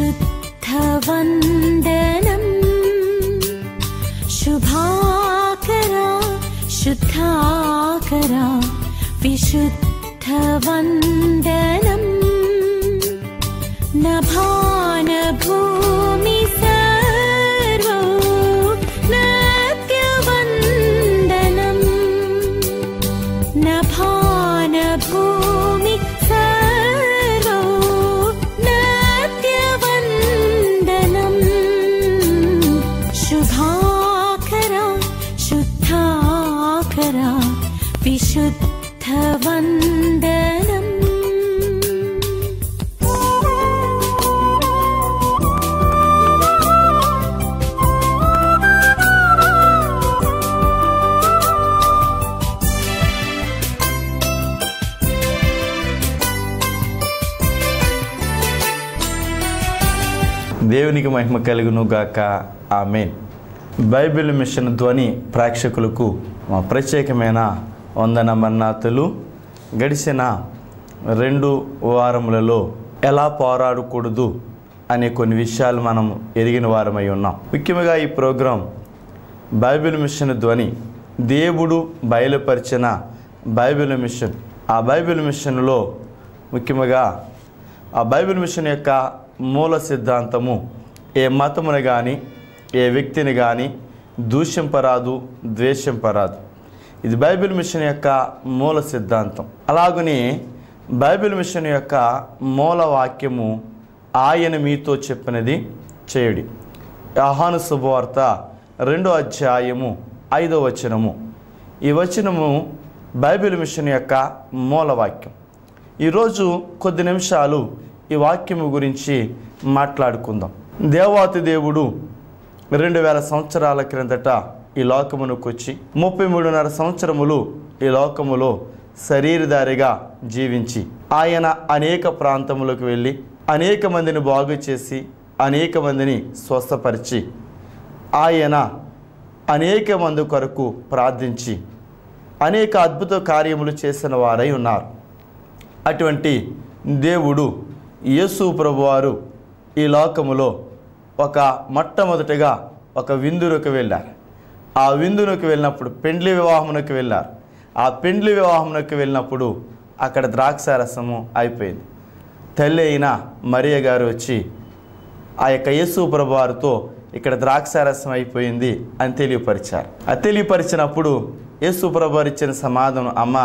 शुद्धवन्दनं शुभाकरा शुद्धाकरा विशुद्धवन्दनं नभानभूमि servo नत्यवन्दनं नभानभूमि servo नत्यवन्दनं शुभाकरा शुद्धाकरा विशुद्धवन्दनं దేవునికి మహిమ కలుగును గాక. ఆమేన్. బైబిల్ మిషన్ ధ్వని ప్రేక్షకులకు మా ప్రత్యేకమైన వందన మన్నాతులు. గడిచిన 2 వారములలో ఎలా పోరాడకూడదు అనే కొన్ని విషయాలు మనం ఎరిగిన వారమై ఉన్నాం. ముఖ్యంగా ఈ ప్రోగ్రాం బైబిల్ మిషన్ ధ్వని దేవుడు బయలుపరిచిన బైబిల్ మిషన్. ఆ బైబిల్ మిషన్లో ముఖ్యంగా ఆ బైబిల్ మిషన్ యొక్క మూల సిద్ధాంతము ఏ మతమును కానీ ఏ వ్యక్తిని కానీ దూషింపరాదు, ద్వేషింపరాదు. ఇది బైబిల్ మిషన్ యొక్క మూల సిద్ధాంతం. అలాగని బైబిల్ మిషన్ యొక్క మూల వాక్యము ఆయన మీతో చెప్పినది చేయుడి. యోహాను శుభవార్త 2వ అధ్యాయము 5వ వచనము. ఈ వచనము బైబిల్ మిషన్ యొక్క మూల వాక్యం. ఈరోజు కొద్ది నిమిషాలు ఈ వాక్యము గురించి మాట్లాడుకుందాం. దేవాతి దేవుడు 2000 సంవత్సరాల క్రిందట ఈ లోకమునకు వచ్చి 33.5 సంవత్సరములు ఈ లోకములో శరీరధారిగా జీవించి ఆయన అనేక ప్రాంతములకు వెళ్ళి అనేక మందిని బాగు చేసి అనేక మందిని స్వస్థపరిచి ఆయన అనేక మంది కొరకు ప్రార్థించి అనేక అద్భుత కార్యములు చేసిన వారై ఉన్నారు. అటువంటి దేవుడు యేసు ప్రభువారు ఈ లోకములో మొట్టమొదటిగా ఒక విందునకు వెళ్ళారు. ఆ విందునకు వెళ్ళినప్పుడు పెండ్లి వివాహమునకు వెళ్ళారు. ఆ పెండ్లి వివాహమునకు వెళ్ళినప్పుడు అక్కడ ద్రాక్షారసము అయిపోయింది. తల్లి అయిన మరియ గారు వచ్చి ఆ యొక్క యేసు ప్రభువారితో ఇక్కడ ద్రాక్షారసం అయిపోయింది అని తెలియపరిచారు. ఆ తెలియపరిచినప్పుడు యేసు ప్రభువారు ఇచ్చిన సమాధానం, అమ్మ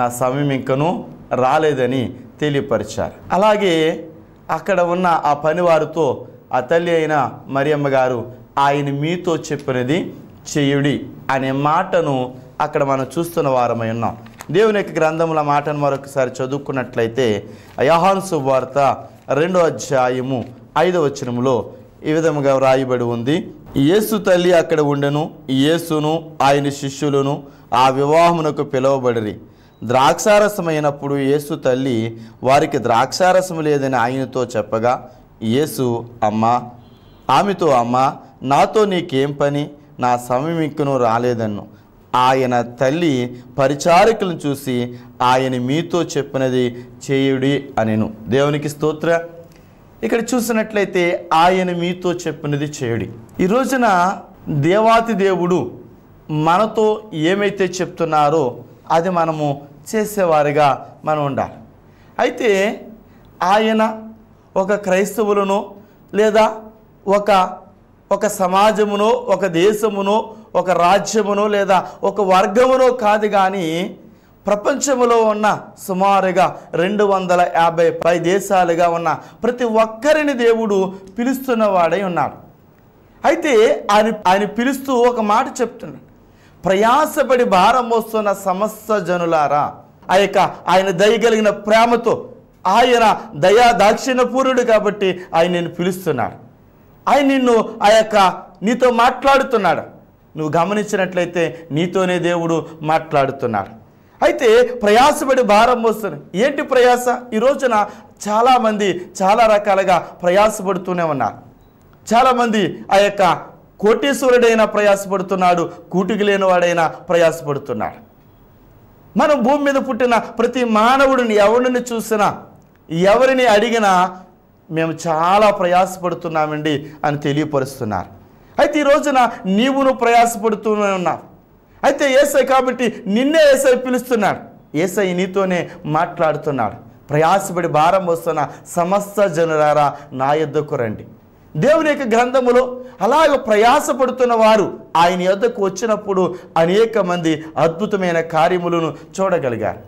నా సమయం ఇంకనూ రాలేదని తెలియపరిచారు. అలాగే అక్కడ ఉన్న ఆ పనివారితో ఆ తల్లి అయిన మరియమ్మ గారు ఆయన మీతో చెప్పినది చేయుడి అనే మాటను అక్కడ మనం చూస్తున్న వారమై ఉన్నాం. దేవుని యొక్క గ్రంథముల మాటను మరొకసారి చదువుకున్నట్లయితే యోహాను శుభవార్త 2వ అధ్యాయము 5వ వచనములో ఈ విధముగా వ్రాయబడి ఉంది. యేసు తల్లి అక్కడ ఉండెను. యేసును ఆయన శిష్యులను ఆ వివాహమునకు పిలువబడిరి. ద్రాక్షారసమైనప్పుడు యేసు తల్లి వారికి ద్రాక్షారసము లేదని ఆయనతో చెప్పగా యేసు ఆమెతో అమ్మా నాతో నీకేం పని, నా సమయం ఇంకనూ రాలేదన్ను. ఆయన తల్లి పరిచారికలను చూసి ఆయన మీతో చెప్పినది చేయుడి అనెను. దేవునికి స్తోత్ర. ఇక్కడ చూసినట్లయితే ఆయన మీతో చెప్పినది చేయుడి. ఈ రోజున దేవాతి దేవుడు మనతో ఏమైతే చెప్తున్నారో అది మనము చేసేవారిగా మనం ఉండాలి. అయితే ఆయన ఒక క్రైస్తవులను లేదా ఒక సమాజమునో ఒక దేశమునో ఒక రాజ్యమునో లేదా ఒక వర్గమునో కాదు, కానీ ప్రపంచంలో ఉన్న సుమారుగా 250 దేశాలుగా ఉన్న ప్రతి ఒక్కరిని దేవుడు పిలుస్తున్నవాడై ఉన్నాడు. అయితే ఆయన పిలుస్తూ ఒక మాట చెప్తున్నాడు, ప్రయాసపడి భారం మోస్తున్న సమస్త జనులారా. ఆయన దయగలిగిన ప్రేమతో ఆయన దయా దాక్షిణ్యపూర్ణుడు కాబట్టి ఆయన నిన్ను పిలుస్తున్నాడు. ఆయన నిన్ను నీతో మాట్లాడుతున్నాడు. నువ్వు గమనించినట్లయితే నీతోనే దేవుడు మాట్లాడుతున్నాడు. అయితే ప్రయాసపడి భారం మోస్తుంది. ఏంటి ప్రయాస? ఈ రోజున చాలామంది చాలా రకాలుగా ప్రయాసపడుతూనే ఉన్నారు. చాలామంది కోటీశ్వరుడైనా ప్రయాసపడుతున్నాడు, కూటికి లేనివాడైనా ప్రయాసపడుతున్నాడు. మనం భూమి మీద పుట్టిన ప్రతి మానవుడిని ఎవరిని చూసినా ఎవరిని అడిగినా మేము చాలా ప్రయాసపడుతున్నామండి అని తెలియపరుస్తున్నారు. అయితే ఈ రోజున నీవును ప్రయాసపడుతూనే ఉన్నావు. అయితే యేసయ్య కాబట్టి నిన్నే యేసయ్య పిలుస్తున్నాడు. యేసయ్య నీతోనే మాట్లాడుతున్నాడు. ప్రయాసపడి భారం వస్తున్న సమస్త జనులారా నా యొద్దకు రండి. దేవుని యొక్క గ్రంథములో అలాగ ప్రయాసపడుతున్న వారు ఆయన యొద్దకు వచ్చినప్పుడు అనేక మంది అద్భుతమైన కార్యములను చూడగలిగారు.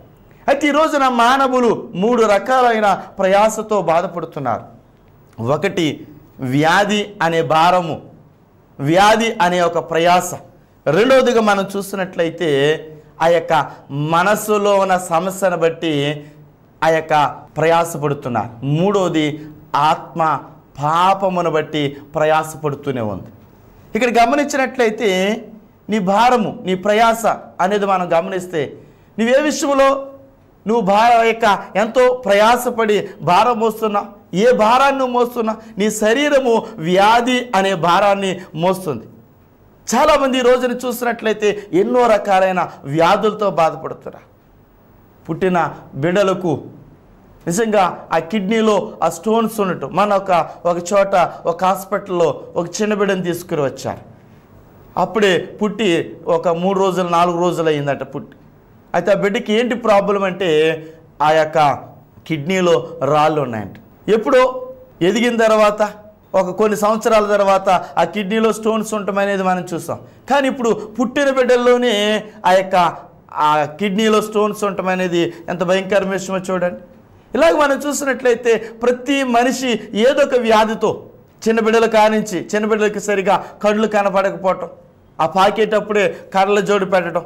అయితే ఈ రోజున మానవులు 3 రకాలైన ప్రయాసతో బాధపడుతున్నారు. ఒకటి వ్యాధి అనే భారము, వ్యాధి అనే ఒక ప్రయాస. రెండవదిగా మనం చూసినట్లయితే ఆ యొక్క మనసులో ఉన్న సమస్యను బట్టి ఆ యొక్క ప్రయాసపడుతున్నారు. మూడవది ఆత్మ పాపమును బట్టి ప్రయాసపడుతూనే ఉంది. ఇక్కడ గమనించినట్లయితే నీ భారము, నీ ప్రయాస అనేది మనం గమనిస్తే నువ్వే విషయంలో నువ్వు ఎంతో ప్రయాసపడి భారం మోస్తున్నావు, ఏ భారాన్ని నువ్వు మోస్తున్నా, నీ శరీరము వ్యాధి అనే భారాన్ని మోస్తుంది. చాలామంది ఈ రోజున చూసినట్లయితే ఎన్నో రకాలైన వ్యాధులతో బాధపడుతున్నారు. పుట్టిన బిడ్డలకు నిజంగా ఆ కిడ్నీలో ఆ స్టోన్స్ ఉండటం. మన ఒక చోట ఒక హాస్పిటల్లో ఒక చిన్న బిడ్డను తీసుకుని వచ్చారు. అప్పుడే పుట్టి ఒక 3 రోజులు 4 రోజులు అయిందట పుట్టి. అయితే ఆ బిడ్డకి ఏంటి ప్రాబ్లం అంటే ఆ యొక్క కిడ్నీలో రాళ్ళు ఉన్నాయంట. ఎప్పుడో ఎదిగిన తర్వాత కొన్ని సంవత్సరాల తర్వాత ఆ కిడ్నీలో స్టోన్స్ ఉండటం అనేది మనం చూసాం. కానీ ఇప్పుడు పుట్టిన బిడ్డల్లోనే ఆ కిడ్నీలో స్టోన్స్ ఉండటం అనేది ఎంత భయంకరమైన విషయమో చూడండి. ఇలాగ మనం చూసినట్లయితే ప్రతి మనిషి ఏదో ఒక వ్యాధితో, చిన్న బిడ్డల కానించి చిన్న బిడ్డలకి సరిగా కళ్ళు కనపడకపోవటం, ఆ పాకేటప్పుడే కళ్ళ జోడు పెట్టడం,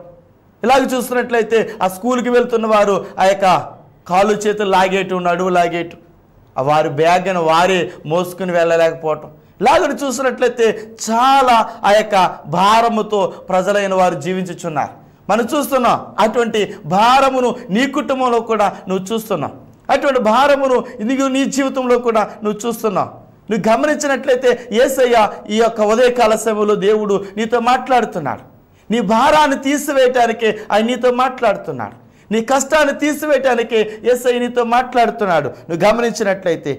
ఇలాగ చూసినట్లయితే ఆ స్కూల్కి వెళ్తున్న వారు ఆ యొక్క కాళ్ళు చేతులు లాగేయటం, నడువు లాగేయటం, వారి బ్యాగ్ను వారే మోసుకుని వెళ్ళలేకపోవటం, ఇలాగని చూసినట్లయితే చాలా ఆ యొక్క భారముతో ప్రజలైన వారు జీవించుచున్నారు. మనం చూస్తున్నాం. అటువంటి భారమును నీ కుటుంబంలో కూడా నువ్వు చూస్తున్నావు. అటువంటి భారమును నీ జీవితంలో కూడా నువ్వు చూస్తున్నావు. నువ్వు గమనించినట్లయితే యేసయ్య ఈ యొక్క ఉదయకాల సమయంలో దేవుడు నీతో మాట్లాడుతున్నాడు. నీ భారాన్ని తీసివేయటానికే ఆయన నీతో మాట్లాడుతున్నాడు. నీ కష్టాన్ని తీసివేయటానికే యేసయ్య నీతో మాట్లాడుతున్నాడు. నువ్వు గమనించినట్లయితే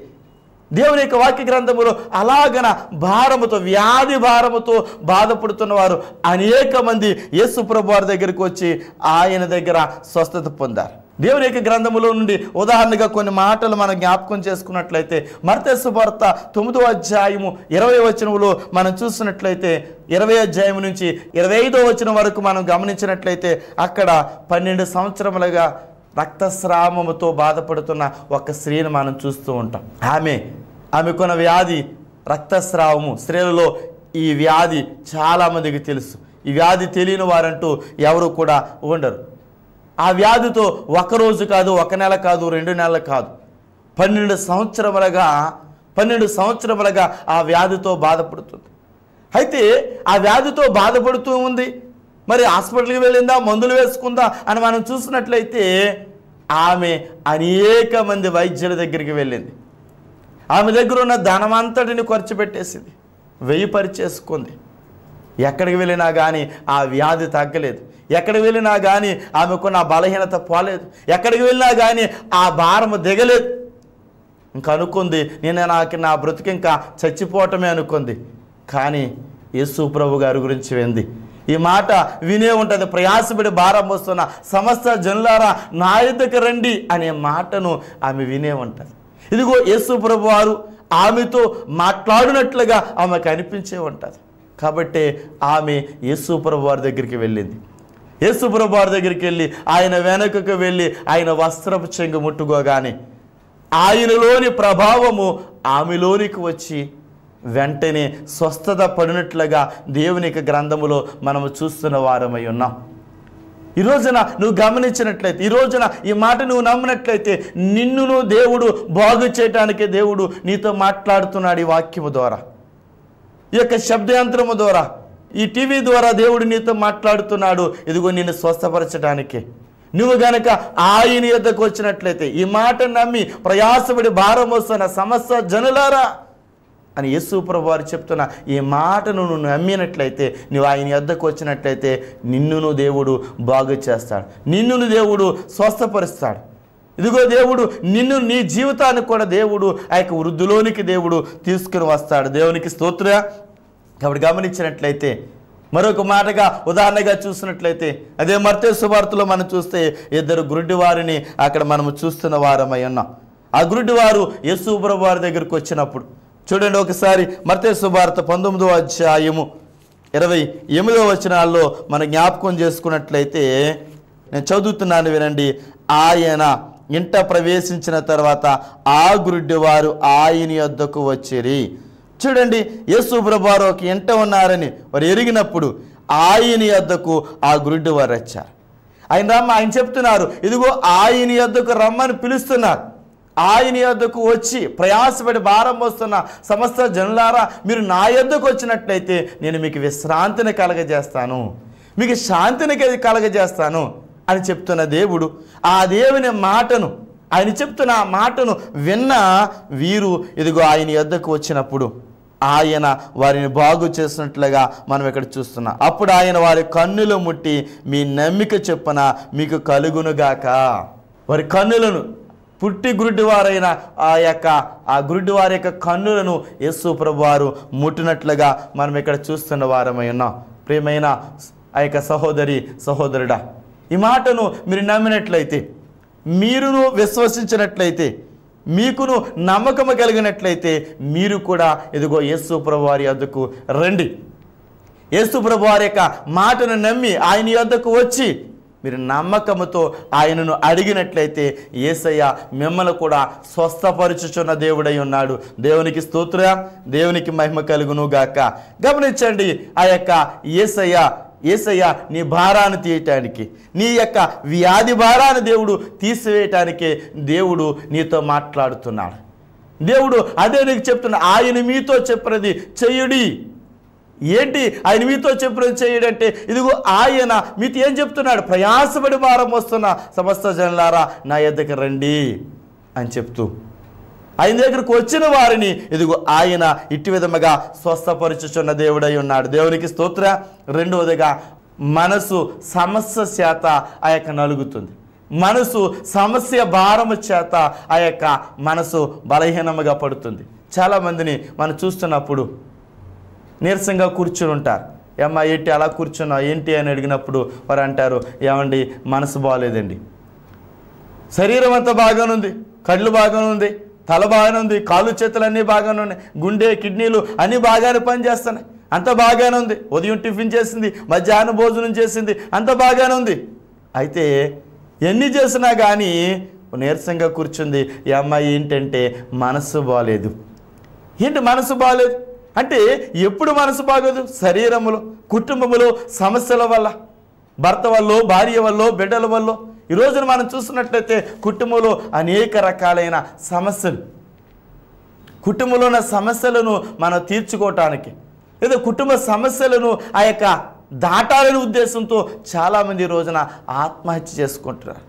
దేవుని యొక్క వాక్య గ్రంథములో అలాగన భారముతో, వ్యాధి భారముతో బాధపడుతున్న వారు అనేక మంది యేసు ప్రభువు వారి దగ్గరికి వచ్చి ఆయన దగ్గర స్వస్థత పొందారు. దేవుని యొక్క గ్రంథములో నుండి ఉదాహరణగా కొన్ని మాటలు మనం జ్ఞాపకం చేసుకున్నట్లయితే మత్తయి సువార్త 9వ అధ్యాయము 20వ వచనములో మనం చూసినట్లయితే 20వ అధ్యాయం నుంచి 25వ వచనం వరకు మనం గమనించినట్లయితే అక్కడ 12 సంవత్సరములుగా రక్తస్రావముతో బాధపడుతున్న ఒక స్త్రీని మనం చూస్తూ ఉంటాం. ఆమెకున్న వ్యాధి రక్తస్రావము. స్త్రీలలో ఈ వ్యాధి చాలామందికి తెలుసు. ఈ వ్యాధి తెలియని వారంటూ ఎవరు కూడా ఉండరు. ఆ వ్యాధితో ఒకరోజు కాదు, 1 నెల కాదు, 2 నెలలు కాదు, 12 సంవత్సరములుగా ఆ వ్యాధితో బాధపడుతుంది. అయితే ఆ వ్యాధితో బాధపడుతూ ఉంది. మరి హాస్పిటల్కి వెళ్ళిందా, మందులు వేసుకుందా అని మనం చూసినట్లయితే ఆమె అనేక మంది వైద్యుల దగ్గరికి వెళ్ళింది. ఆమె దగ్గర ఉన్న ధనమంతటిని ఖర్చు పెట్టేసింది, వేయిపరిచేసుకుంది. ఎక్కడికి వెళ్ళినా కానీ ఆ వ్యాధి తగ్గలేదు. ఎక్కడికి వెళ్ళినా కానీ ఆమెకున్న బలహీనత పోలేదు. ఎక్కడికి వెళ్ళినా కానీ ఆ భారము దిగలేదు. ఇంకా అనుకుంది నాకు నా బ్రతుకు ఇంకా చచ్చిపోవటమే అనుకుంది. కానీ యేసు ప్రభు గారి గురించి వింది. ఈ మాట వినే ఉంటుంది. ప్రయాసపడి భారం వస్తున్న సమస్త జనులారా నా యొద్దకు రండి అనే మాటను ఆమె వినే ఉంటుంది. ఇదిగో యేసు ప్రభు వారు ఆమెతో మాట్లాడినట్లుగా ఆమెకు అనిపించే ఉంటుంది. కాబట్టి ఆమె యేసు ప్రభు వారి దగ్గరికి వెళ్ళింది. యేసు ప్రభు వారి దగ్గరికి వెళ్ళి ఆయన వెనకకు వెళ్ళి ఆయన వస్త్రపు చెంగు ముట్టుకోగానే ఆయనలోని ప్రభావము ఆమెలోనికి వచ్చి వెంటనే స్వస్థత పడినట్లుగా దేవుని యొక్క గ్రంథములో మనము చూస్తున్న వారమై ఉన్నాం. ఈ రోజున నువ్వు గమనించినట్లయితే, ఈ రోజున ఈ మాట నువ్వు నమ్మినట్లయితే నిన్నును దేవుడు బాగు చేయటానికే దేవుడు నీతో మాట్లాడుతున్నాడు. ఈ వాక్యము ద్వారా, ఈ యొక్క శబ్దయంత్రము ద్వారా, ఈ టీవీ ద్వారా దేవుడు నీతో మాట్లాడుతున్నాడు. ఇదిగో నిన్ను స్వస్థపరచడానికి. నువ్వు గనక ఆయన యొద్దకు వచ్చినట్లయితే, ఈ మాట నమ్మి ప్రయాసపడి భారం వస్తున్న సమస్త జనులారా అని యేసు ప్రభు వారు చెప్తున్న ఈ మాటను నువ్వు నమ్మినట్లయితే, నువ్వు ఆయన యొద్దకు వచ్చినట్లయితే నిన్నును దేవుడు బాగు చేస్తాడు, నిన్నును దేవుడు స్వస్థపరుస్తాడు. ఇదిగో దేవుడు నిన్ను, నీ జీవితానికి కూడా దేవుడు ఆ యొక్క వృద్ధిలోనికి దేవుడు తీసుకుని వస్తాడు. దేవునికి స్తోత్రం. కాబట్టి గమనించినట్లయితే మరొక మాటగా ఉదాహరణగా చూసినట్లయితే అదే మత్తయి సువార్తలో మనం చూస్తే 2 గురుడి వారిని అక్కడ మనము చూస్తున్న వారమై ఉన్నాం. ఆ గురుడి వారు యేసు ప్రభువు వారి దగ్గరికి వచ్చినప్పుడు చూడండి ఒకసారి మత్తయి సువార్త 19వ అధ్యాయము 28వ వచనాల్లో మనం జ్ఞాపకం చేసుకున్నట్లయితే నేను చదువుతున్నాను వినండి. ఆయన ఇంట ప్రవేశించిన తర్వాత ఆ గురుడి వారు ఆయన యొద్దకు వచ్చిరి. చూడండి, యేసు ప్రభువు వారు ఒక ఇంట ఉన్నారని వారు ఎరిగినప్పుడు ఆయన యొద్దకు ఆ గురుడి వారు వచ్చారు. ఆయన చెప్తున్నారు, ఇదిగో ఆయన యొద్దకు రమ్మని పిలుస్తున్నారు. ఆయన యొద్దకు వచ్చి ప్రయాసపడి భారం మోస్తున్న సమస్త జనులారా, మీరు నా యొద్దకు వచ్చినట్లయితే నేను మీకు విశ్రాంతిని కలగజేస్తాను, మీకు శాంతిని కలగజేస్తాను అని చెప్తున్న దేవుడు, ఆ దేవుని మాటను, ఆయన చెప్తున్న ఆ మాటను విన్న వీరు ఇదిగో ఆయన యొద్దకు వచ్చినప్పుడు ఆయన వారిని బాగు చేసినట్లుగా మనం ఇక్కడ చూస్తున్నాం. అప్పుడు ఆయన వారి కన్నులు ముట్టి, మీ నమ్మిక చొప్పున మీకు కలుగునుగాక. వారి కన్నులను పుట్టి గురుడివారైన ఆ గురుడివారి యొక్క కన్నులను యేసు ప్రభువు వారు ముట్టినట్లుగా మనం ఇక్కడ చూస్తున్న వారమై ఉన్నాం. ప్రియమైన ఆ యొక్క సహోదరి సహోదరుడా, ఈ మాటను మీరు నమ్మినట్లయితే, మీరును విశ్వసించినట్లయితే, మీకును నమ్మకము కలిగినట్లయితే మీరు కూడా ఇదిగో యేసు ప్రభువు వారి యొద్దకు రండి. యేసు ప్రభువు వారి యొక్క మాటను నమ్మి ఆయన యొద్దకు వచ్చి మీరు నమ్మకముతో ఆయనను అడిగినట్లయితే యేసయ్య మిమ్మల్ని కూడా స్వస్థపరచుచున్న దేవుడై ఉన్నాడు. దేవునికి స్తోత్రం, దేవునికి మహిమ కలుగును గాక. గమనించండి, ఆ యొక్క యేసయ్య నీ భారాన్ని తీయటానికి, నీ యొక్క వ్యాధి భారాన్ని దేవుడు తీసివేయటానికే దేవుడు నీతో మాట్లాడుతున్నాడు. దేవుడు అదే నీకు చెప్తున్నా, ఆయన మీతో చెప్పినది చెయ్యుడి. ఏంటి ఆయన మీతో చెప్పినది చేయడంటే, ఇదిగో ఆయన మీతో ఏం చెప్తున్నాడు, ప్రయాసపడి భారం వస్తున్న సమస్త జనులారా నా యొద్దకు రండి అని చెప్తూ ఆయన దగ్గరకు వచ్చిన వారిని ఇదిగో ఆయన ఇట్టి విధముగా స్వస్థపరచుచున్న దేవుడై ఉన్నాడు. దేవునికి స్తోత్ర. రెండవదిగా మనసు సమస్య చేత ఆ యొక్క నలుగుతుంది. మనసు సమస్య భారము చేత ఆ యొక్క మనసు బలహీనముగా పడుతుంది. చాలామందిని మనం చూస్తున్నప్పుడు నీరసంగా కూర్చుని ఉంటారు. ఏమ్మా ఏంటి అలా కూర్చున్నావు ఏంటి అని అడిగినప్పుడు వారు అంటారు, ఏమండి మనసు బాగోలేదండి. శరీరం అంతా బాగానే ఉంది, కళ్ళు బాగానే ఉంది, తల బాగానే ఉంది, కాళ్ళు చేతులు అన్నీ బాగానే ఉన్నాయి, గుండె కిడ్నీలు అన్నీ బాగానే పనిచేస్తున్నాయి, అంత బాగానే ఉంది. ఉదయం టిఫిన్ చేసింది, మధ్యాహ్నం భోజనం చేసింది, అంత బాగానే ఉంది. అయితే ఎన్ని చేసినా కానీ నీరసంగా కూర్చుంది. ఈ అమ్మాయి ఏంటంటే మనసు బాగలేదు. ఏంటి మనసు బాగలేదు అంటే, ఎప్పుడు మనసు బాగోదు? శరీరములో, కుటుంబములో సమస్యల వల్ల, భర్త వల్ల, భార్య వల్ల, బిడ్డల వల్ల. ఈ రోజున మనం చూస్తున్నట్లయితే కుటుంబంలో అనేక రకాలైన సమస్యలు, కుటుంబంలో ఉన్న సమస్యలను మనం తీర్చుకోవటానికి లేదా కుటుంబ సమస్యలను ఆ యొక్క దాటాలనే ఉద్దేశంతో చాలామంది ఈ రోజున ఆత్మహత్య చేసుకుంటున్నారు.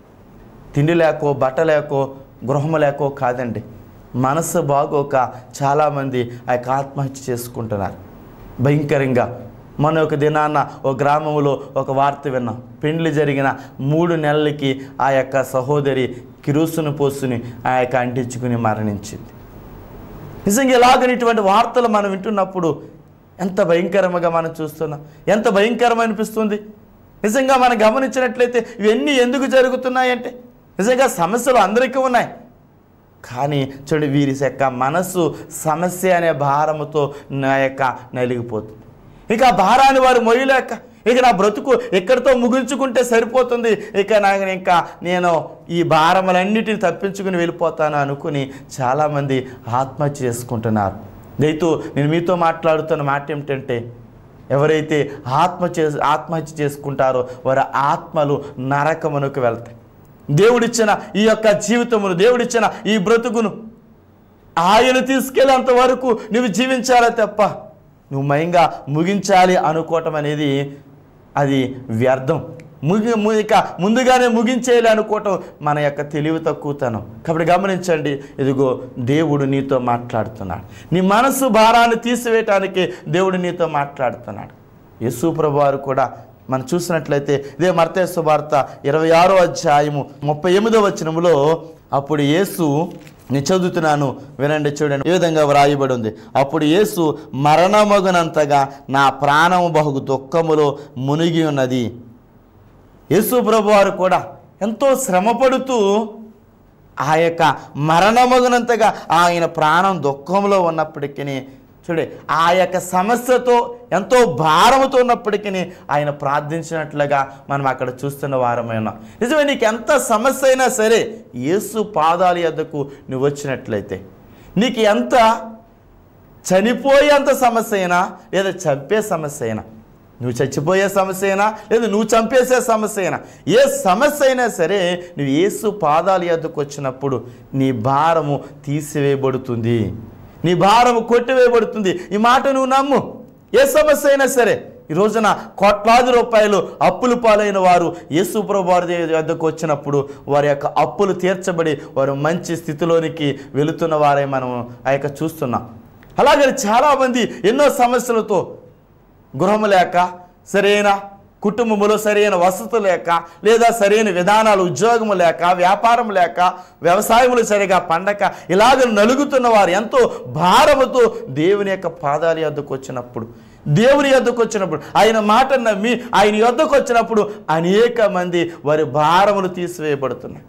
తిండి లేకో, బట్ట లేకో, గృహము లేకో కాదండి, మనసు బాగోక చాలామంది ఆ యొక్క ఆత్మహత్య చేసుకుంటున్నారు భయంకరంగా. మన ఒక దినాన్న ఒక గ్రామంలో ఒక వార్త విన్నాం. పెండ్లి జరిగిన 3 నెలలకి ఆ యొక్క సహోదరి కిరోసిన్ పోసుని ఆ యొక్క అంటించుకుని మరణించింది. నిజంగా ఇలాగనిటువంటి వార్తలు మనం వింటున్నప్పుడు ఎంత భయంకరంగా మనం చూస్తున్నాం, ఎంత భయంకరం అనిపిస్తుంది. నిజంగా మనం గమనించినట్లయితే ఇవన్నీ ఎందుకు జరుగుతున్నాయంటే, నిజంగా సమస్యలు అందరికీ ఉన్నాయి, కానీ చూడు వీరి యొక్క మనసు సమస్య అనే భారముతో నా యొక్క నలిగిపోతుంది. ఇక ఆ భారాన్ని వారు మొయ్యలేక, ఇక నా బ్రతుకు ఎక్కడితో ముగించుకుంటే సరిపోతుంది, ఇక నేను ఈ భారములన్నిటిని తప్పించుకుని వెళ్ళిపోతాను అనుకుని చాలామంది ఆత్మహత్య చేసుకుంటున్నారు. దయతో నేను మీతో మాట్లాడుతున్న మాట ఏమిటంటే, ఎవరైతే ఆత్మహత్య చేసుకుంటారో వారి ఆత్మలు నరకమునకు వెళ్తాయి. దేవుడిచ్చిన ఈ యొక్క జీవితమును, దేవుడిచ్చిన ఈ బ్రతుకును ఆయన తీసుకెళ్ళేంత వరకు నువ్వు జీవించాలి తప్ప నువ్వు మయంగా ముగించాలి అనుకోవటం అనేది అది వ్యర్థం. ఇక ముందుగానే ముగించేయాలి అనుకోవటం మన యొక్క తెలివి తక్కువతనం. కాబట్టి గమనించండి, ఇదిగో దేవుడు నీతో మాట్లాడుతున్నాడు. నీ మనసు భారాన్ని తీసివేయటానికి దేవుడు నీతో మాట్లాడుతున్నాడు. యేసు ప్రభువారు కూడా మనం చూసినట్లయితే ఇదే మత్తయి సువార్త 26వ అధ్యాయము 38వ వచనములో అప్పుడు యేసు, నేను చదువుతున్నాను వినండి, చూడండి, ఈ విధంగా వ్రాయబడి ఉంది. అప్పుడు యేసు మరణమగునంతగా నా ప్రాణము బహు దుఃఖములో మునిగి ఉన్నది. యేసు ప్రభువారు కూడా ఎంతో శ్రమపడుతూ ఆ యొక్క మరణమగునంతగా ఆయన ప్రాణం దుఃఖంలో ఉన్నప్పటికీ, చూడే, ఆ యొక్క సమస్యతో ఎంతో భారముతో ఉన్నప్పటికీ ఆయన ప్రార్థించినట్లుగా మనం అక్కడ చూస్తున్న వారమై ఉన్నాం. నిజమే, నీకు ఎంత సమస్య అయినా సరే యేసు పాదాల యొద్దకు నువ్వు వచ్చినట్లయితే, నీకు ఎంత చనిపోయేంత సమస్య అయినా లేదా చంపే సమస్య అయినా, నువ్వు చచ్చిపోయే సమస్య అయినా లేదా నువ్వు చంపేసే సమస్య అయినా, ఏ సమస్య అయినా సరే నువ్వు యేసు పాదాల యొద్దకు వచ్చినప్పుడు నీ భారము తీసివేయబడుతుంది, నీ భారము కొట్టివేయబడుతుంది. ఈ మాట నువ్వు నమ్ము. ఏ సమస్య అయినా సరే, ఈ రోజున కోట్లాది రూపాయలు అప్పులు పాలైన వారు యేసు ప్రభువు వారి వద్దకు వచ్చినప్పుడు వారి యొక్క అప్పులు తీర్చబడి వారు మంచి స్థితిలోనికి వెళుతున్న వారే మనం ఆ యొక్క చూస్తున్నాం. అలాగే చాలామంది ఎన్నో సమస్యలతో, గృహము లేక, సరైన కుటుంబములో సరైన వసతులు లేక, లేదా సరైన విధానాలు, ఉద్యోగము లేక, వ్యాపారం లేక, వ్యవసాయములు సరిగా పండక ఇలాగ నలుగుతున్న వారు ఎంతో భారముతో దేవుని యొక్క పాదాల యొద్దకు వచ్చినప్పుడు, దేవుని యొద్దకు వచ్చినప్పుడు, ఆయన మాట నమ్మి ఆయన యొద్దకు వచ్చినప్పుడు అనేక మంది వారి భారములు తీసివేయబడుతున్నాయి.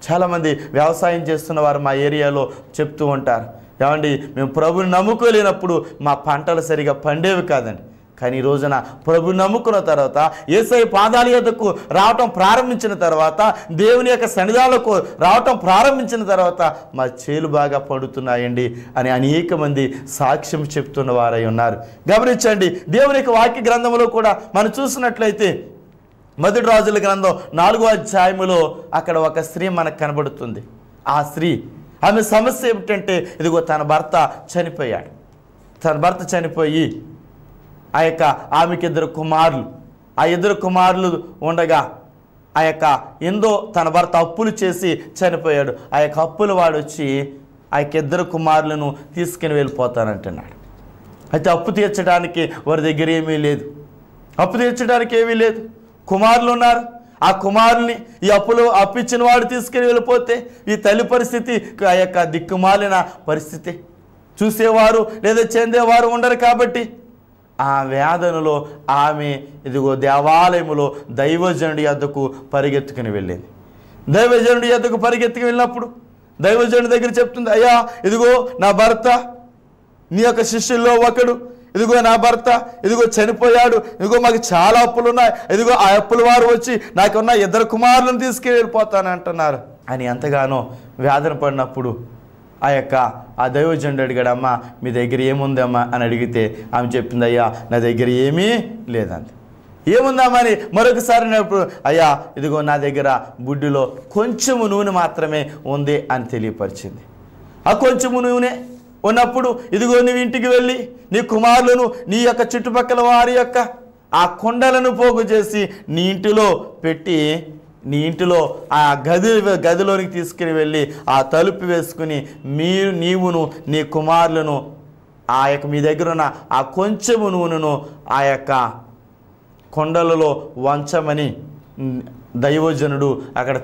చాలామంది వ్యవసాయం చేస్తున్న వారు మా ఏరియాలో చెప్తూ ఉంటారు, ఏమండి మేము ప్రభుని నమ్ముకోలేనప్పుడు మా పంటలు సరిగా పండేవి కాదండి. కానీ ఈ రోజున ప్రభుని నమ్ముకున్న తర్వాత, యేసయ్య పాదాల యొద్దకు రావటం ప్రారంభించిన తర్వాత, దేవుని యొక్క సన్నిధానాలకు రావటం ప్రారంభించిన తర్వాత మా చేలు బాగా పండుతున్నాయండి అని అనేక మంది సాక్ష్యం చెప్తున్న వారై ఉన్నారు. గమనించండి, దేవుని యొక్క వాక్య గ్రంథంలో కూడా మనం చూసినట్లయితే మొదటి రాజుల గ్రంథం 4వ అధ్యాయములో అక్కడ ఒక స్త్రీ మనకు కనబడుతుంది. ఆ స్త్రీ, ఆమె సమస్య ఏమిటంటే, ఇదిగో తన భర్త చనిపోయాడు. తన భర్త చనిపోయి ఆ యొక్క ఆమెకి 2 కుమారులు, ఆ 2 కుమారులు ఉండగా ఆ యొక్క ఎందో తన భర్త అప్పులు చేసి చనిపోయాడు. ఆ యొక్క అప్పుల వాడు వచ్చి ఆ యొక్క 2 కుమారులను తీసుకుని వెళ్ళిపోతానంటున్నాడు. అయితే అప్పు తీర్చడానికి వారి దగ్గర ఏమీ లేదు, అప్పు తీర్చడానికి ఏమీ లేదు. కుమారులు ఉన్నారు, ఆ కుమారుని ఈ అప్పిచ్చిన వాడు తీసుకుని వెళ్ళిపోతే ఈ తల్లి పరిస్థితి ఆ యొక్క దిక్కుమాలిన పరిస్థితి. చూసేవారు లేదా చెందేవారు ఉండరు కాబట్టి ఆ వేదనలో ఆమె ఇదిగో దేవాలయములో దైవజనుడి యొద్దకు పరిగెత్తుకుని వెళ్ళింది. దైవజనుడి యొద్దకు పరిగెత్తుకు వెళ్ళినప్పుడు దైవజనుడి దగ్గర చెప్తుంది, అయ్యా ఇదిగో నా భర్త, నీ యొక్క శిష్యుల్లో ఒకడు, ఇదిగో నా భర్త ఇదిగో చనిపోయాడు, ఇదిగో మాకు చాలా అప్పులు ఉన్నాయి, ఇదిగో ఆ అప్పుల వారు వచ్చి నాకున్న 2 కుమారులను తీసుకుని వెళ్ళిపోతాను అంటున్నారు అని ఎంతగానో వేదన పడినప్పుడు ఆ దైవజనుడు అడిగాడు, అమ్మా మీ దగ్గర ఏముందమ్మా అని అడిగితే ఆమె చెప్పింది, అయ్యా నా దగ్గర ఏమీ లేదండి. ఏముందామని మరొకసారి అన్నప్పుడు, అయ్యా ఇదిగో నా దగ్గర బుడ్డిలో కొంచెము నూనె మాత్రమే ఉంది అని తెలియపరిచింది. ఆ కొంచెము నూనె ఉన్నప్పుడు ఇదిగో నువ్వు ఇంటికి వెళ్ళి నీ కుమారులను నీ యొక్క చుట్టుపక్కల వారి యొక్క ఆ కొండలను పోగు చేసి నీ ఇంటిలో పెట్టి, నీ ఇంటిలో ఆ గదిలోనికి తీసుకుని వెళ్ళి ఆ తలుపు వేసుకుని నీవును నీ కుమారులను ఆ యొక్క మీ దగ్గర ఉన్న ఆ కొంచెము నూనెను ఆ యొక్క కొండలలో వంచమని దైవజనుడు అక్కడ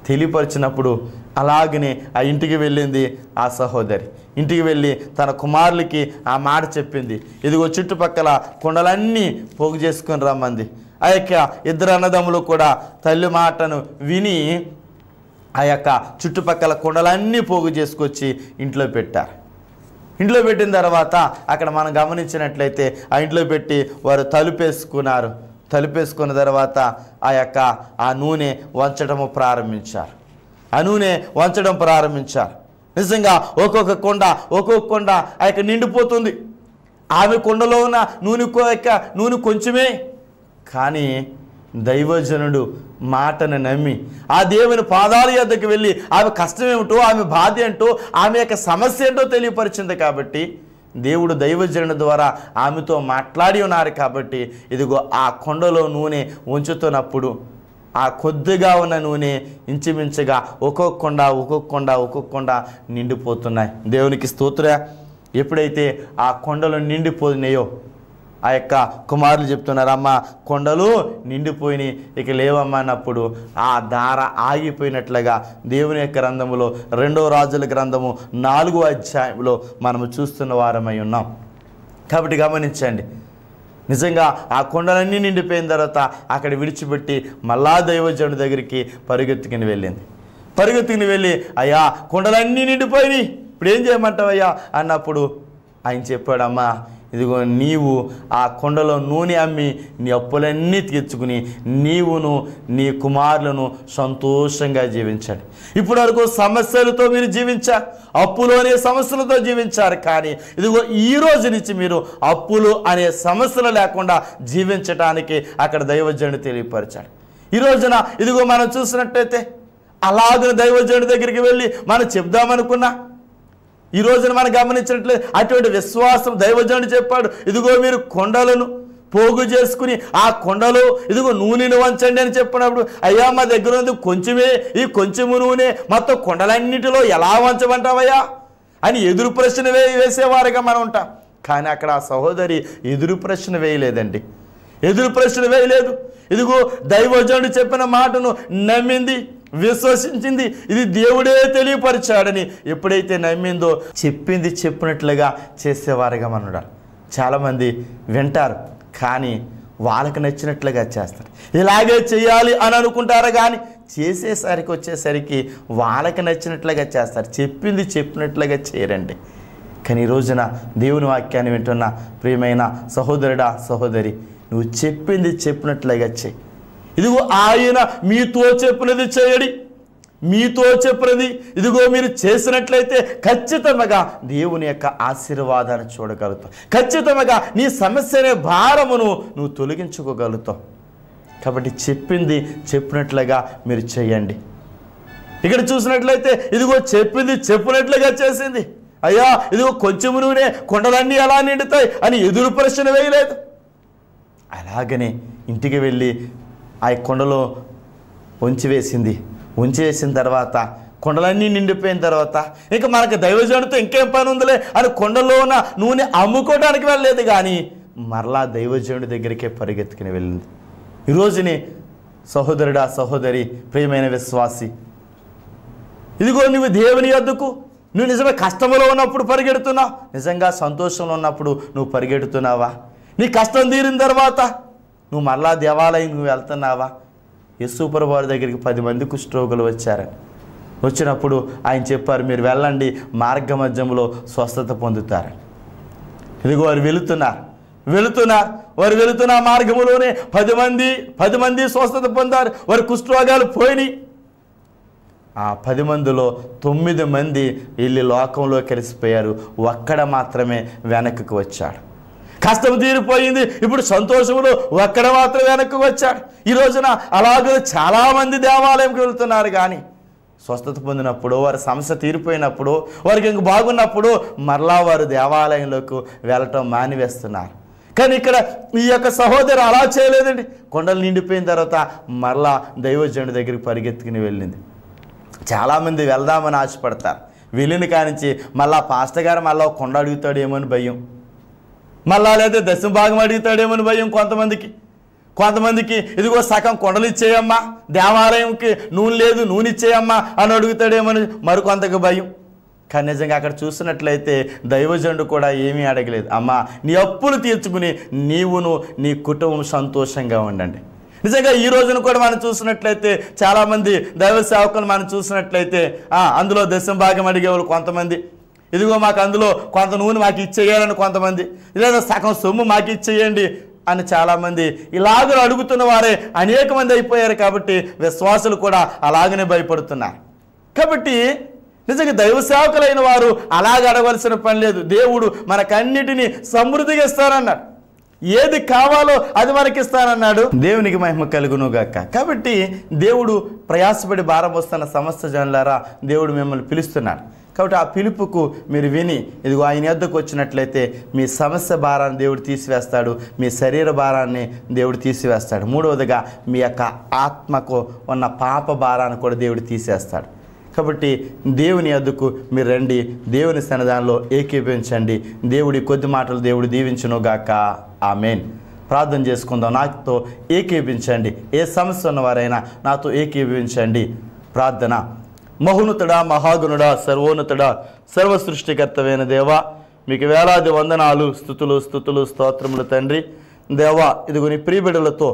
తెలియపరిచినప్పుడు అలాగనే ఆ ఇంటికి వెళ్ళింది ఆ సహోదరి. ఇంటికి వెళ్ళి తన కుమారులకి ఆ మాట చెప్పింది, ఇదిగో చుట్టుపక్కల కొండలన్నీ పోగు చేసుకొని రమ్మంది. ఆ యొక్క 2 అన్నదమ్ములు కూడా తల్లి మాటను విని ఆ యొక్క చుట్టుపక్కల కొండలన్నీ పోగు చేసుకొచ్చి ఇంట్లో పెట్టారు. ఇంట్లో పెట్టిన తర్వాత అక్కడ మనం గమనించినట్లయితే ఆ ఇంట్లో పెట్టి వారు తలుపేసుకున్నారు. తలుపేసుకున్న తర్వాత ఆ నూనె వంచడం ప్రారంభించారు. నిజంగా ఒక్కొక్క కొండ ఆ యొక్క నిండిపోతుంది. ఆమె కొండలో ఉన్న నూనె కొంచెమే. కానీ దైవజనుడు మాటను నమ్మి ఆ దేవుని పాదాల యొద్దకు వెళ్ళి ఆమె కష్టం ఏమిటో, ఆమె బాధ ఏంటో, ఆమె యొక్క సమస్య ఏంటో తెలియపరిచింది. కాబట్టి దేవుడు దైవజనుడి ద్వారా ఆమెతో మాట్లాడి ఉన్నారు. కాబట్టి ఇదిగో ఆ కొండలో నూనె ఉంచుతున్నప్పుడు ఆ కొద్దిగా ఉన్న నూనె ఇంచుమించుగా ఒక్కొక్క కొండ నిండిపోతున్నాయి. దేవునికి స్తోత్రం. ఎప్పుడైతే ఆ కొండలు నిండిపోయినాయో ఆ యొక్క కుమారులు చెప్తున్నారు, అమ్మ కొండలు నిండిపోయినాయి, ఇక లేవమ్మా అన్నప్పుడు ఆ ధార ఆగిపోయినట్లుగా దేవుని యొక్క గ్రంథములో 2వ రాజుల గ్రంథము 4వ అధ్యాయంలో మనము చూస్తున్న వారమై ఉన్నాం. కాబట్టి గమనించండి, నిజంగా ఆ కొండలన్నీ నిండిపోయిన తర్వాత అక్కడ విడిచిపెట్టి మళ్ళా దైవజనుడి దగ్గరికి పరిగెత్తుకుని వెళ్ళి, అయ్యా కొండలన్నీ నిండిపోయినాయి, ఇప్పుడు ఏం చేయమంటావయ్యా అన్నప్పుడు ఆయన చెప్పాడమ్మా, ఇదిగో నీవు ఆ కొండలో నూనె అమ్మి నీ అప్పులన్నీ తీర్చుకుని నీవును నీ కుమారులను సంతోషంగా జీవించండి. ఇప్పటి వరకు సమస్యలతో మీరు జీవించారు, అప్పులోనే సమస్యలతో జీవించారు. కానీ ఇదిగో ఈ రోజు నుంచి మీరు అప్పులు అనే సమస్యలు లేకుండా జీవించడానికి అక్కడ దైవజనుడు తెలియపరిచాడు. ఈ రోజున ఇదిగో మనం చూసినట్టయితే అలాగే దైవజనుడి దగ్గరికి వెళ్ళి మనం చెప్దామనుకున్నా, ఈ రోజున మనం గమనించినట్లయితే అటువంటి విశ్వాసం దైవజనుడు చెప్పాడు, ఇదిగో మీరు కొండలను పోగు చేసుకుని ఆ కొండలో ఇదిగో నూనెను వంచండి అని చెప్పినప్పుడు, అయ్యా మా దగ్గర ఉంది కొంచెమే, ఈ కొంచెము నూనె మొత్తం కొండలన్నిటిలో ఎలా వంచమంటావయ్యా అని ఎదురు ప్రశ్న వేసేవారుగా మనం ఉంటాం. కానీ అక్కడ ఆ సహోదరి ఎదురు ప్రశ్న వేయలేదండి, ఎదురు ప్రశ్న వేయలేదు. ఇదిగో దైవజనుడు చెప్పిన మాటను నమ్మింది, విశ్వసించింది. ఇది దేవుడే తెలియపరిచాడని ఎప్పుడైతే నమ్మిందో చెప్పింది చెప్పినట్లుగా చేసేవారుగా మనం. చాలామంది వింటారు కానీ వాళ్ళకి నచ్చినట్లుగా చేస్తారు, ఇలాగే చేయాలి అని అనుకుంటారు. కానీ వచ్చేసరికి వాళ్ళకి నచ్చినట్లుగా చేస్తారు, చెప్పింది చెప్పినట్లుగా చేయరండి. కానీ ఈ రోజున దేవుని వాక్యాన్ని వింటున్న ప్రియమైన సహోదరుడా సహోదరి, నువ్వు చెప్పింది చెప్పినట్లుగా చెయ్యి. ఇదిగో ఆయన మీతో చెప్పినది చేయడి, మీతో చెప్పినది ఇదిగో మీరు చేసినట్లయితే ఖచ్చితంగా దేవుని యొక్క ఆశీర్వాదాన్ని చూడగలుగుతావు, ఖచ్చితంగా నీ సమస్య అనే భారమును నువ్వు తొలగించుకోగలుగుతావు. కాబట్టి చెప్పింది చెప్పినట్లుగా మీరు చేయండి. ఇక్కడ చూసినట్లయితే ఇదిగో చెప్పింది చెప్పినట్లుగా చేసింది. అయ్యా ఇదిగో కొంచెం నూనె కొండలన్నీ ఎలా నిండుతాయి అని ఎదురు ప్రశ్న వేయలేదు. అలాగనే ఇంటికి వెళ్ళి ఆ కొండలో ఉంచివేసిన తర్వాత కొండలన్నీ నిండిపోయిన తర్వాత ఇంకా మనకు దైవజనుడితో ఇంకేం పని ఉందిలే అని కొండలో ఉన్న నూనె అమ్ముకోవడానికి వెళ్ళలేదు, కానీ మరలా దైవజనుడి దగ్గరికే పరిగెత్తుకుని వెళ్ళింది. ఈరోజుని సహోదరుడా సహోదరి ప్రియమైన విశ్వాసి, ఇదిగో నువ్వు దేవుని యొద్దకు నువ్వు నిజమే కష్టంలో ఉన్నప్పుడు పరిగెడుతున్నావు, నిజంగా సంతోషంలో ఉన్నప్పుడు నువ్వు పరిగెడుతున్నావా? నీ కష్టం తీరిన తర్వాత నువ్వు మరలా దేవాలయం నువ్వు వెళ్తున్నావా? యేసుప్రభువు వారి దగ్గరికి 10 మంది కుష్ఠరోగులు వచ్చినప్పుడు ఆయన చెప్పారు, మీరు వెళ్ళండి, మార్గ మధ్యంలో స్వస్థత పొందుతారు. ఇదిగో వారు వెళుతున్న మార్గంలోనే 10 మంది స్వస్థత పొందారు, వారి కుష్ఠరోగాలు పోయినాయి. ఆ 10 మందిలో 9 మంది వెళ్ళి లోకంలో కలిసిపోయారు, ఒక్కడ మాత్రమే వెనక్కి వచ్చాడు. కష్టం తీరిపోయింది, ఇప్పుడు సంతోషంలో ఒక్కడ మాత్రం వెనక్కి వచ్చాడు. ఈ రోజున అలాగే చాలామంది దేవాలయంకి వెళ్తున్నారు, కానీ స్వస్థత పొందినప్పుడు వారి సమస్య తీరిపోయినప్పుడు వారికి ఇంక బాగున్నప్పుడు మరలా వారు దేవాలయంలోకి వెళ్ళటం మానివేస్తున్నారు. కానీ ఇక్కడ ఈ యొక్క సహోదరు అలా చేయలేదండి. కొండలు నిండిపోయిన తర్వాత మరలా దైవజనుడి దగ్గరికి పరిగెత్తుకుని వెళ్ళింది. చాలామంది వెళ్దామని ఆశపడతారు, వెళ్ళిన కానించి మళ్ళా పాస్టర్ గారు మళ్ళీ కొండ అడుగుతాడేమో అని భయం, మళ్ళా లేదా దశమ భాగం అడుగుతాడేమో భయం. కొంతమందికి ఇదిగో సగం కొండలు ఇచ్చేయమ్మా, దేవాలయంకి నూనె లేదు నూనె ఇచ్చేయమ్మా అని అడుగుతాడేమని మరికొంతకు భయం. కానీ నిజంగా అక్కడ చూసినట్లయితే దైవజనుడు కూడా ఏమీ అడగలేదు, అమ్మా నీ అప్పులు తీర్చుకుని నీవును నీ కుటుంబం సంతోషంగా ఉండండి. నిజంగా ఈ రోజున కూడా మనం చూసినట్లయితే చాలామంది దైవ సేవకులు మనం చూసినట్లయితే అందులో దశమ భాగం అడిగేవాళ్ళు కొంతమంది, ఇదిగో మాకు అందులో కొంత నూనె మాకు ఇచ్చేయాలని కొంతమంది, లేదా సగం సొమ్ము మాకు ఇచ్చేయండి అని చాలామంది ఇలాగ అడుగుతున్న వారే అనేక మంది అయిపోయారు. కాబట్టి విశ్వాసులు కూడా అలాగనే భయపడుతున్నారు. కాబట్టి నిజంగా దైవ సేవకులైన వారు అలాగ అడగవలసిన పని లేదు. దేవుడు మనకన్నిటినీ సమృద్ధిగా ఇస్తానన్నాడు, ఏది కావాలో అది మనకిస్తానన్నాడు. దేవునికి మహిమ కలుగునుగాక. కాబట్టి దేవుడు ప్రయాసపడి భారం వస్తున్న సమస్త జనులారా దేవుడు మిమ్మల్ని పిలుస్తున్నాడు. కాబట్టి ఆ పిలుపుకు మీరు విని ఇదిగో ఆయన యొద్దకు వచ్చినట్లయితే మీ సమస్య భారాన్ని దేవుడు తీసివేస్తాడు, మీ శరీర భారాన్ని దేవుడు తీసివేస్తాడు. మూడవదిగా మీ యొక్క ఆత్మకు ఉన్న పాప భారాన్ని కూడా దేవుడు తీసేస్తాడు. కాబట్టి దేవుని యొద్దకు మీరు రండి, దేవుని సన్నిధానంలో ఏకీభవించండి. దేవుడి కొద్ది మాటలు దేవుడు దీవించునుగాక. ఆమెన్. ప్రార్థన చేసుకుందాం. నాతో ఏకీభించండి. ఏ సమస్య ఉన్నవారైనా నాతో ఏకీభించండి. ప్రార్థన. మహోన్నతుడా, మహాగుణుడా, సర్వోన్నతుడా, సర్వ సృష్టికర్తమైన దేవా, మీకు వేలాది వందనాలు, స్తుతులు స్తోత్రములు తండ్రి. దేవా, ఇదిగో నీ ప్రియబిడ్డలతో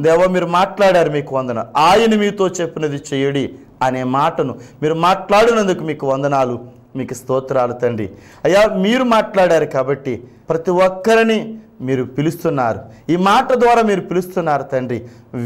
దేవా మీరు మాట్లాడారు, మీకు వందనాలు. ఆయన మీతో చెప్పినది చెయ్యడి అనే మాటను మీరు మాట్లాడినందుకు మీకు వందనాలు, మీకు స్తోత్రాలు తండ్రి. అయ్యా, మీరు మాట్లాడారు కాబట్టి ప్రతి ఒక్కరిని మీరు పిలుస్తున్నారు. ఈ మాట ద్వారా మీరు పిలుస్తున్నారు తండ్రి.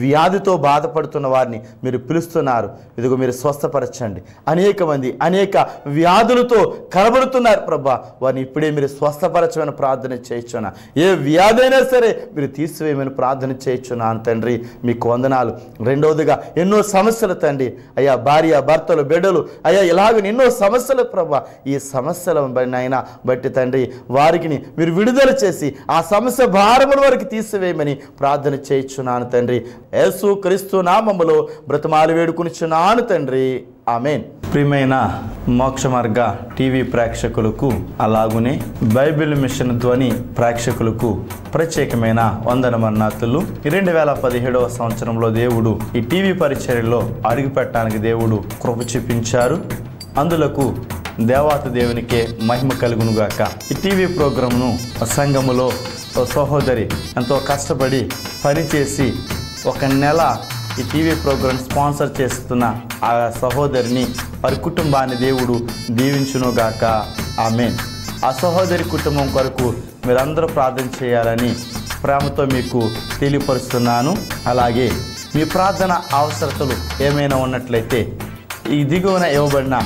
వ్యాధితో బాధపడుతున్న వారిని మీరు పిలుస్తున్నారు. ఇదిగో మీరు స్వస్థపరచండి. అనేక మంది అనేక వ్యాధులతో కనబడుతున్నారు ప్రభా, వారిని ఇప్పుడే మీరు స్వస్థపరచమని ప్రార్థన చేయించున్నా. ఏ వ్యాధి అయినా సరే మీరు తీసివేయమని ప్రార్థన చేయించున్నాను తండ్రి, మీకు వందనాలు. రెండవదిగా ఎన్నో సమస్యలు తండ్రి. అయ్యా, భార్య భర్తలు బిడ్డలు అయ్యా ఇలాగ ఎన్నో సమస్యలు ప్రభా. ఈ సమస్యల అయినా బట్టి తండ్రి వారికి మీరు విడుదల చేసి ఆ సమస్య భారముల వరకు తీసివేయమని ప్రార్థన చేయించున్నాను తండ్రి. యేసు క్రీస్తు నామములో బ్రతమాలి వేడుకొనిచున్నాను తండ్రి. ఆమేన్. ప్రియమైన మోక్ష మార్గ టీవీ ప్రేక్షకులకు అలాగునే బైబిల్ మిషన్ ధ్వని ప్రేక్షకులకు ప్రత్యేకమైన వందనమన్నాతులు. 2017వ సంవత్సరంలో దేవుడు ఈ టీవీ పరిచర్యలో అడుగుపెట్టడానికి దేవుడు కృప చూపించారు. అందులకు దేవాతి దేవునికే మహిమ కలుగునుగాక. ఈ టీవీ ప్రోగ్రాంను సంఘములో సహోదరి ఎంతో కష్టపడి పనిచేసి 1 నెల ఈ టీవీ ప్రోగ్రాం స్పాన్సర్ చేస్తున్న ఆ సహోదరిని, వారి కుటుంబాన్ని దేవుడు దీవించునుగాక. ఆమేన్. ఆ సహోదరి కుటుంబం కొరకు మీరందరూ ప్రార్థన చేయాలని ప్రేమతో మీకు తెలియపరుస్తున్నాను. అలాగే మీ ప్రార్థన అవసరతలు ఏమైనా ఉన్నట్లయితే ఈ దిగువన ఇవ్వబడిన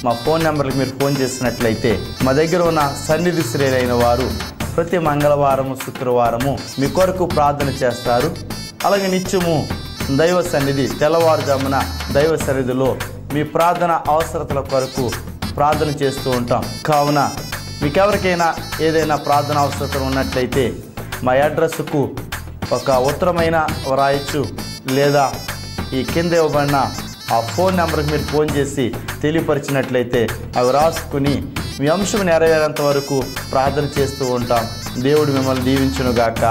మా ఫోన్ నెంబర్కి మీరు ఫోన్ చేసినట్లయితే మా దగ్గర ఉన్న సన్నిధి శ్రేలైన వారు ప్రతి మంగళవారము శుక్రవారము మీ కొరకు ప్రార్థన చేస్తారు. అలాగే నిత్యము దైవ సన్నిధి తెల్లవారుజామున దైవ సన్నిధిలో మీ ప్రార్థన అవసరతల కొరకు ప్రార్థన చేస్తూ ఉంటాం. కావున మీకెవరికైనా ఏదైనా ప్రార్థన అవసరతలు ఉన్నట్లయితే మా అడ్రస్కు ఒక ఉత్తరమైన వ్రాయచ్చు, లేదా ఈ కింద ఇవ్వబడిన ఆ ఫోన్ నెంబర్కి మీరు ఫోన్ చేసి తెలియపరిచినట్లయితే అవి రాసుకుని మీ అంశం నెరవేరేంత వరకు ప్రార్థన చేస్తూ ఉంటాం. దేవుడు మిమ్మల్ని దీవించునుగాక.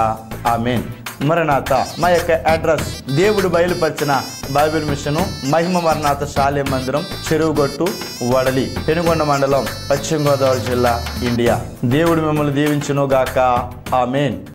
ఆమేన్. మరణాత. మా యొక్క అడ్రస్ దేవుడు బయలుపరిచిన బైబిల్ మిషను మహిమ మరణాత శాలే మందిరం, చెరువుగట్టు, వడలి, పెనుగొండ మండలం, పశ్చిమ గోదావరి జిల్లా, ఇండియా. దేవుడు మిమ్మల్ని దీవించునుగాక. ఆమేన్.